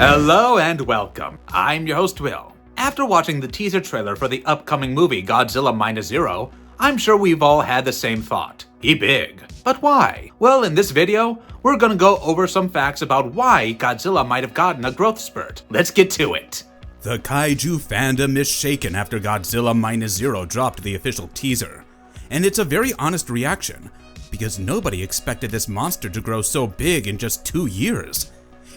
Hello and welcome. I'm your host Will. After watching the teaser trailer for the upcoming movie Godzilla Minus Zero, I'm sure we've all had the same thought. He big. But why? Well, in this video, we're gonna go over some facts about why Godzilla might have gotten a growth spurt. Let's get to it. The kaiju fandom is shaken after Godzilla Minus Zero dropped the official teaser. And it's a very honest reaction, because nobody expected this monster to grow so big in just 2 years.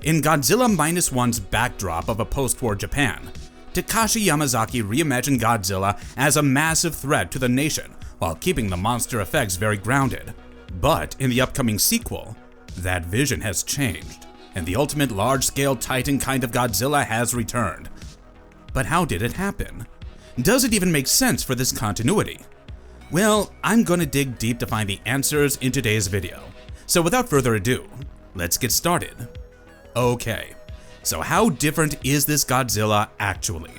In Godzilla Minus One's backdrop of a post-war Japan, Takashi Yamazaki reimagined Godzilla as a massive threat to the nation while keeping the monster effects very grounded. But in the upcoming sequel, that vision has changed, and the ultimate large-scale titan kind of Godzilla has returned. But how did it happen? Does it even make sense for this continuity? Well, I'm gonna dig deep to find the answers in today's video. So without further ado, let's get started. Okay, so how different is this Godzilla actually?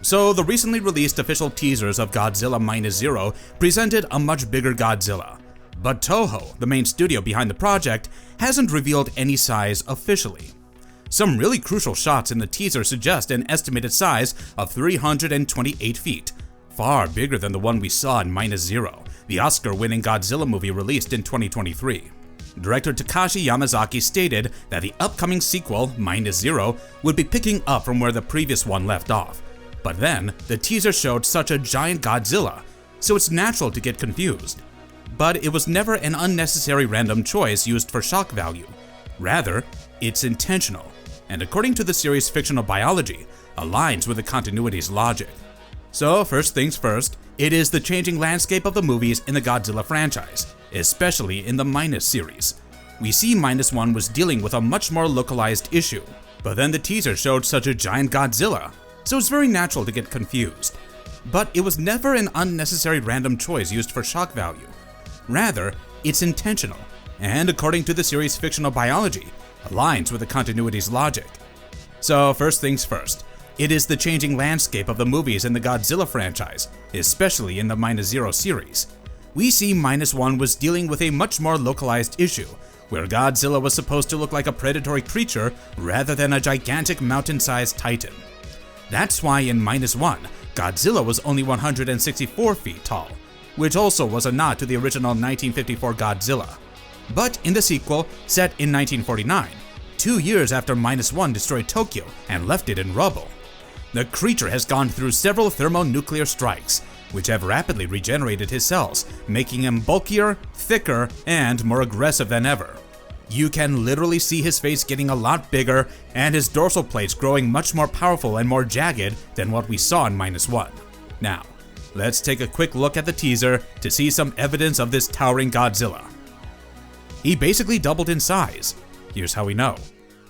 So the recently released official teasers of Godzilla Minus Zero presented a much bigger Godzilla. But Toho, the main studio behind the project, hasn't revealed any size officially. Some really crucial shots in the teaser suggest an estimated size of 328 feet, far bigger than the one we saw in Minus Zero, the Oscar-winning Godzilla movie released in 2023. Director Takashi Yamazaki stated that the upcoming sequel, Minus Zero, would be picking up from where the previous one left off. But then, the teaser showed such a giant Godzilla, so it's natural to get confused. But it was never an unnecessary random choice used for shock value. Rather, it's intentional, and according to the series' fictional biology, aligns with the continuity's logic. So first things first, it is the changing landscape of the movies in the Godzilla franchise, especially in the Minus series. We see Minus One was dealing with a much more localized issue, but then the teaser showed such a giant Godzilla, so it's very natural to get confused. But it was never an unnecessary random choice used for shock value. Rather, it's intentional, and according to the series' fictional biology, aligns with the continuity's logic. So first things first, it is the changing landscape of the movies in the Godzilla franchise, especially in the Minus Zero series. We see Minus One was dealing with a much more localized issue, where Godzilla was supposed to look like a predatory creature rather than a gigantic mountain-sized titan. That's why in Minus One, Godzilla was only 164 feet tall, which also was a nod to the original 1954 Godzilla. But in the sequel, set in 1949, 2 years after Minus One destroyed Tokyo and left it in rubble, the creature has gone through several thermonuclear strikes, which have rapidly regenerated his cells, making him bulkier, thicker, and more aggressive than ever. You can literally see his face getting a lot bigger and his dorsal plates growing much more powerful and more jagged than what we saw in Minus One. Now, let's take a quick look at the teaser to see some evidence of this towering Godzilla. He basically doubled in size. Here's how we know.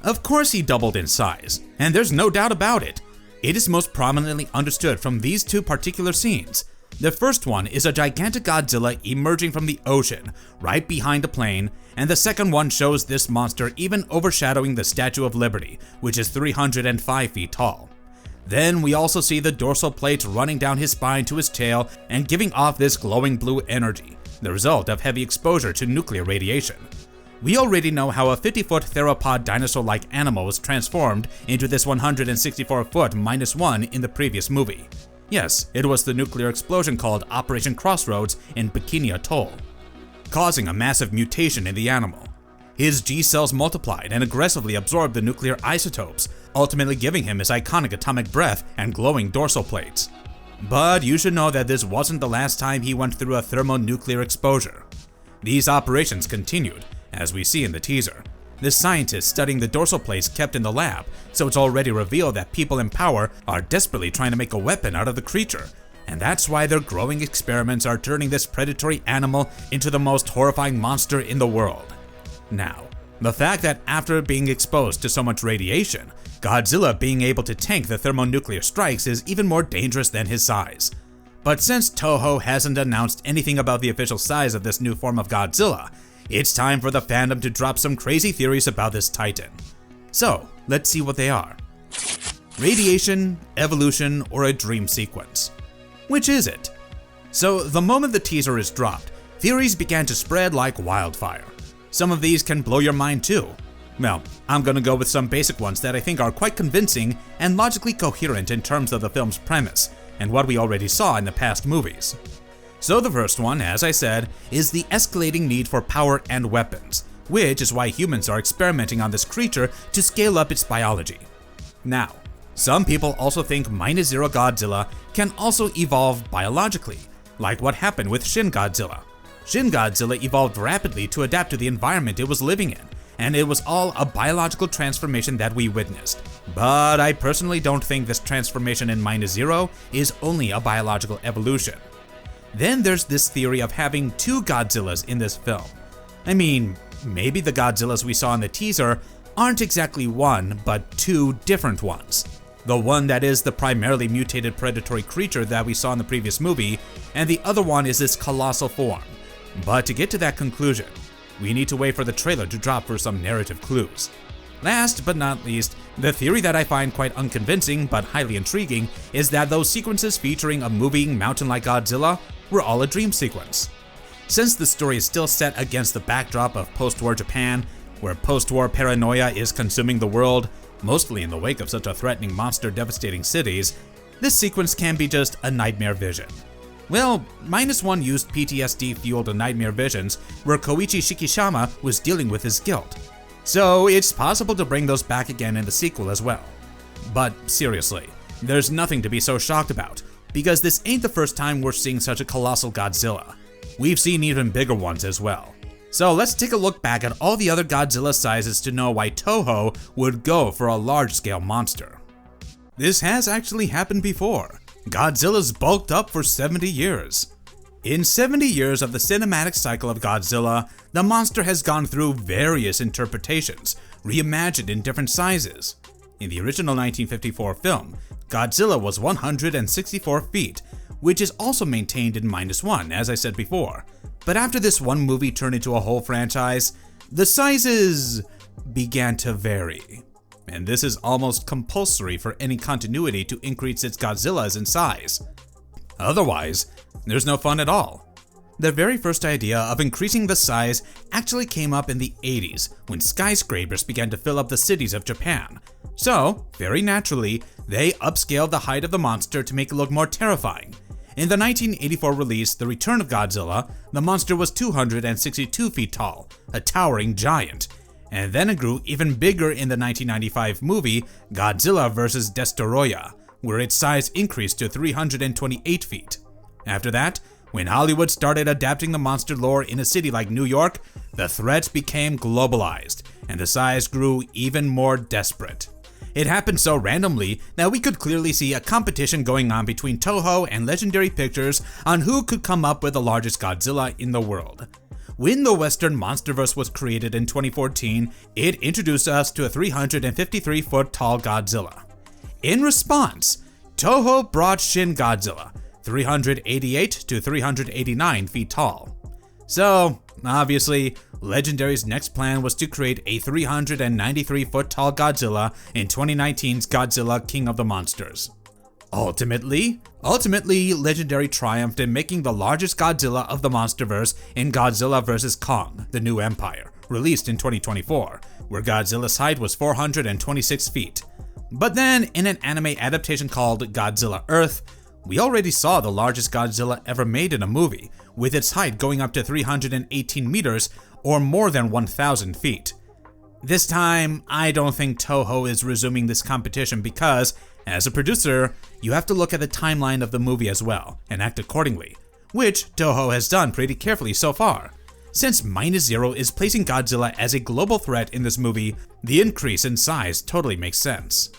Of course he doubled in size, and there's no doubt about it. It is most prominently understood from these two particular scenes. The first one is a gigantic Godzilla emerging from the ocean, right behind a plane, and the second one shows this monster even overshadowing the Statue of Liberty, which is 305 feet tall. Then we also see the dorsal plates running down his spine to his tail and giving off this glowing blue energy, the result of heavy exposure to nuclear radiation. We already know how a 50-foot theropod dinosaur-like animal was transformed into this 164-foot Minus One in the previous movie. Yes, it was the nuclear explosion called Operation Crossroads in Bikini Atoll, causing a massive mutation in the animal. His G-cells multiplied and aggressively absorbed the nuclear isotopes, ultimately giving him his iconic atomic breath and glowing dorsal plates. But you should know that this wasn't the last time he went through a thermonuclear exposure. These operations continued, as we see in the teaser. The scientists studying the dorsal plates kept in the lab, so it's already revealed that people in power are desperately trying to make a weapon out of the creature, and that's why their growing experiments are turning this predatory animal into the most horrifying monster in the world. Now, the fact that after being exposed to so much radiation, Godzilla being able to tank the thermonuclear strikes is even more dangerous than his size. But since Toho hasn't announced anything about the official size of this new form of Godzilla, it's time for the fandom to drop some crazy theories about this titan. So, let's see what they are. Radiation, evolution, or a dream sequence? Which is it? So, the moment the teaser is dropped, theories began to spread like wildfire. Some of these can blow your mind too. Well, I'm gonna go with some basic ones that I think are quite convincing and logically coherent in terms of the film's premise and what we already saw in the past movies. So the first one, as I said, is the escalating need for power and weapons, which is why humans are experimenting on this creature to scale up its biology. Now, some people also think Minus Zero Godzilla can also evolve biologically, like what happened with Shin Godzilla. Shin Godzilla evolved rapidly to adapt to the environment it was living in, and it was all a biological transformation that we witnessed. But I personally don't think this transformation in Minus Zero is only a biological evolution. Then there's this theory of having two Godzillas in this film. I mean, maybe the Godzillas we saw in the teaser aren't exactly one, but two different ones. The one that is the primarily mutated predatory creature that we saw in the previous movie, and the other one is this colossal form. But to get to that conclusion, we need to wait for the trailer to drop for some narrative clues. Last but not least, the theory that I find quite unconvincing but highly intriguing is that those sequences featuring a moving mountain-like Godzilla were all a dream sequence. Since the story is still set against the backdrop of post-war Japan, where post-war paranoia is consuming the world, mostly in the wake of such a threatening monster devastating cities, this sequence can be just a nightmare vision. Well, Minus One used PTSD-fueled nightmare visions where Koichi Shikishama was dealing with his guilt. So it's possible to bring those back again in the sequel as well. But seriously, there's nothing to be so shocked about, because this ain't the first time we're seeing such a colossal Godzilla. We've seen even bigger ones as well. So let's take a look back at all the other Godzilla sizes to know why Toho would go for a large-scale monster. This has actually happened before. Godzilla's bulked up for 70 years. In 70 years of the cinematic cycle of Godzilla, the monster has gone through various interpretations, reimagined in different sizes. In the original 1954 film, Godzilla was 164 feet, which is also maintained in Minus One, as I said before. But after this one movie turned into a whole franchise, the sizes began to vary. And this is almost compulsory for any continuity to increase its Godzillas in size. Otherwise, there's no fun at all. The very first idea of increasing the size actually came up in the 80s when skyscrapers began to fill up the cities of Japan. So, very naturally, they upscaled the height of the monster to make it look more terrifying. In the 1984 release, The Return of Godzilla, the monster was 262 feet tall, a towering giant. And then it grew even bigger in the 1995 movie Godzilla vs. Destoroyah, where its size increased to 328 feet. After that, when Hollywood started adapting the monster lore in a city like New York, the threat became globalized, and the size grew even more desperate. It happened so randomly that we could clearly see a competition going on between Toho and Legendary Pictures on who could come up with the largest Godzilla in the world. When the Western Monsterverse was created in 2014, it introduced us to a 353-foot tall Godzilla. In response, Toho brought Shin Godzilla, 388 to 389 feet tall. So, obviously, Legendary's next plan was to create a 393-foot tall Godzilla in 2019's Godzilla King of the Monsters. Ultimately, Legendary triumphed in making the largest Godzilla of the Monsterverse in Godzilla vs. Kong: The New Empire, released in 2024, where Godzilla's height was 426 feet. But then, in an anime adaptation called Godzilla Earth, we already saw the largest Godzilla ever made in a movie, with its height going up to 318 meters, or more than 1,000 feet. This time, I don't think Toho is resuming this competition because, as a producer, you have to look at the timeline of the movie as well, and act accordingly, which Toho has done pretty carefully so far. Since Minus Zero is placing Godzilla as a global threat in this movie, the increase in size totally makes sense.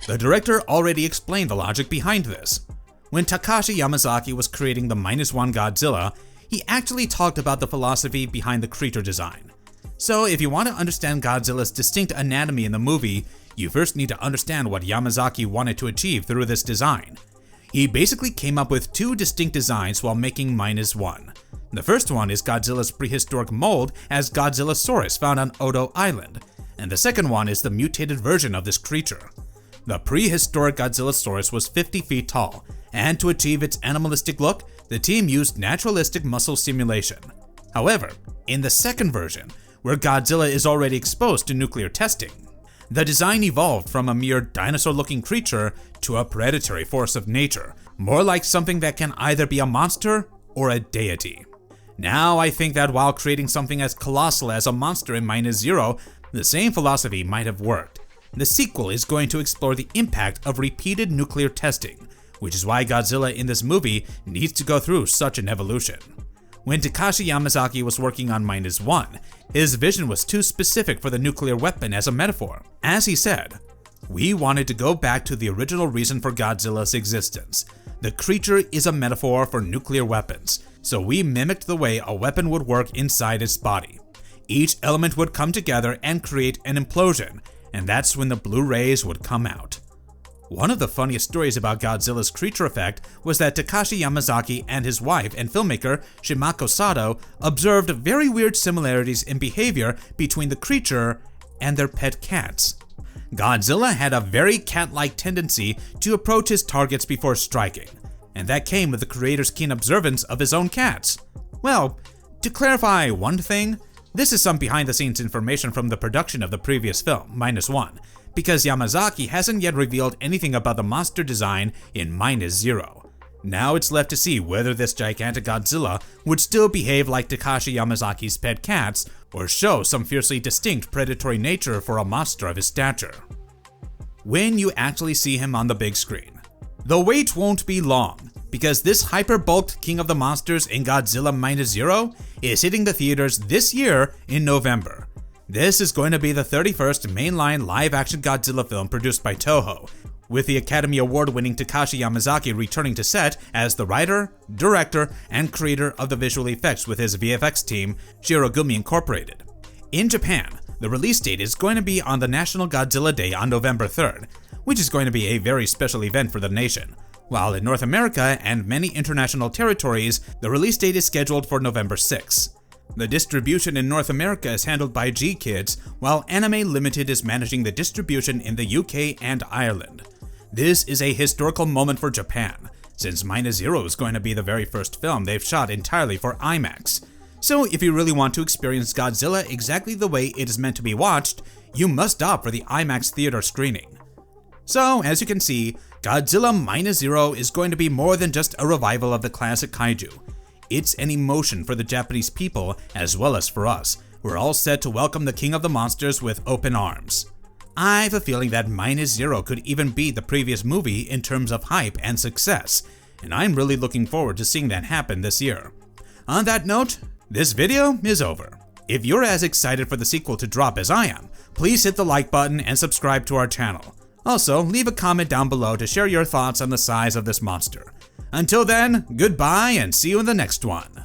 The director already explained the logic behind this. When Takashi Yamazaki was creating the Minus One Godzilla, he actually talked about the philosophy behind the creature design. So if you want to understand Godzilla's distinct anatomy in the movie, you first need to understand what Yamazaki wanted to achieve through this design. He basically came up with two distinct designs while making Minus One. The first one is Godzilla's prehistoric mold as Godzillasaurus found on Odo Island, and the second one is the mutated version of this creature. The prehistoric Godzillasaurus was 50 feet tall, and to achieve its animalistic look, the team used naturalistic muscle simulation. However, in the second version, where Godzilla is already exposed to nuclear testing. The design evolved from a mere dinosaur-looking creature to a predatory force of nature, more like something that can either be a monster or a deity. Now, I think that while creating something as colossal as a monster in Minus Zero, the same philosophy might have worked. The sequel is going to explore the impact of repeated nuclear testing, which is why Godzilla in this movie needs to go through such an evolution. When Takashi Yamazaki was working on Minus One, his vision was too specific for the nuclear weapon as a metaphor. As he said, "We wanted to go back to the original reason for Godzilla's existence. The creature is a metaphor for nuclear weapons, so we mimicked the way a weapon would work inside its body. Each element would come together and create an implosion, and that's when the blue rays would come out." One of the funniest stories about Godzilla's creature effect was that Takashi Yamazaki and his wife and filmmaker Shimako Sato observed very weird similarities in behavior between the creature and their pet cats. Godzilla had a very cat-like tendency to approach his targets before striking, and that came with the creator's keen observance of his own cats. Well, to clarify one thing, this is some behind-the-scenes information from the production of the previous film, Minus One, because Yamazaki hasn't yet revealed anything about the monster design in Minus Zero. Now it's left to see whether this gigantic Godzilla would still behave like Takashi Yamazaki's pet cats or show some fiercely distinct predatory nature for a monster of his stature. When you actually see him on the big screen, the wait won't be long, because this hyper-bulked king of the monsters in Godzilla Minus Zero is hitting the theaters this year in November. This is going to be the 31st mainline live-action Godzilla film produced by Toho, with the Academy Award-winning Takashi Yamazaki returning to set as the writer, director, and creator of the visual effects with his VFX team, Shirogumi Incorporated. In Japan, the release date is going to be on the National Godzilla Day on November 3rd, which is going to be a very special event for the nation, while in North America and many international territories, the release date is scheduled for November 6th. The distribution in North America is handled by G-Kids, while Anime Limited is managing the distribution in the UK and Ireland. This is a historical moment for Japan, since Minus Zero is going to be the very first film they've shot entirely for IMAX. So if you really want to experience Godzilla exactly the way it is meant to be watched, you must opt for the IMAX theater screening. So, as you can see, Godzilla Minus Zero is going to be more than just a revival of the classic kaiju. It's an emotion for the Japanese people as well as for us. We're all set to welcome the king of the monsters with open arms. I have a feeling that Minus Zero could even beat the previous movie in terms of hype and success, and I'm really looking forward to seeing that happen this year. On that note, this video is over. If you're as excited for the sequel to drop as I am, please hit the like button and subscribe to our channel. Also, leave a comment down below to share your thoughts on the size of this monster. Until then, goodbye and see you in the next one.